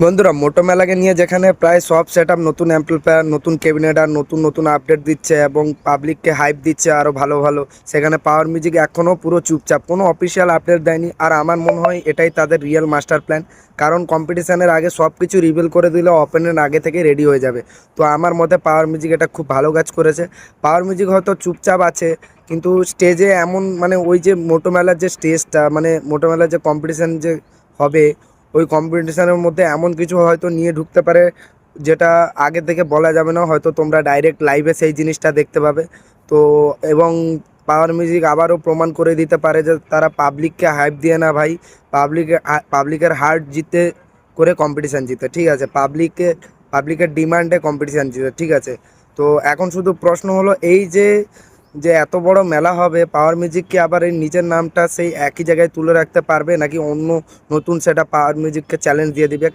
বন্ধুরা, মোটো মেলাকে নিয়ে যেখানে প্রায় সব সেট আপ, নতুন অ্যাম্পলিফায়ার, নতুন ক্যাবিনেট আর নতুন নতুন আপডেট দিচ্ছে এবং পাবলিককে হাইপ দিচ্ছে আরও ভালো ভালো, সেখানে পাওয়ার মিউজিক এখনও পুরো চুপচাপ, কোনো অফিসিয়াল আপডেট দেয়নি। আর আমার মনে হয় এটাই তাদের রিয়েল মাস্টার প্ল্যান। কারণ কম্পিটিশানের আগে সব কিছু রিভিল করে দিলে ওপেনের আগে থেকে রেডি হয়ে যাবে। তো আমার মতে পাওয়ার মিউজিক এটা খুব ভালো কাজ করেছে। পাওয়ার মিউজিক হয়তো চুপচাপ আছে, কিন্তু স্টেজে এমন মানে ওই যে মোটো মেলার যে স্টেজটা, মানে মোটো মেলার যে কম্পিটিশান যে হবে, ওই কম্পিটিশানের মধ্যে এমন কিছু হয়তো নিয়ে ঢুকতে পারে যেটা আগে থেকে বলা যাবে না। হয়তো তোমরা ডাইরেক্ট লাইভে সেই জিনিসটা দেখতে পাবে। তো এবং পাওয়ার মিউজিক আবারও প্রমাণ করে দিতে পারে যে তারা পাবলিককে হাইপ দিয়ে না ভাই, পাবলিকের হার্ট জিতে করে কম্পিটিশান জিতে, ঠিক আছে, পাবলিকের ডিমান্ডে কম্পিটিশান জিতে, ঠিক আছে। তো এখন শুধু প্রশ্ন হলো এই যে যে এত বড় মেলা হবে, পাওয়ার মিউজিক কি আবার এই নিজের নামটা সেই একই জায়গায় তুলে রাখতে পারবে, নাকি অন্য নতুন সেটা পাওয়ার মিউজিককে চ্যালেঞ্জ দিয়ে দিবে।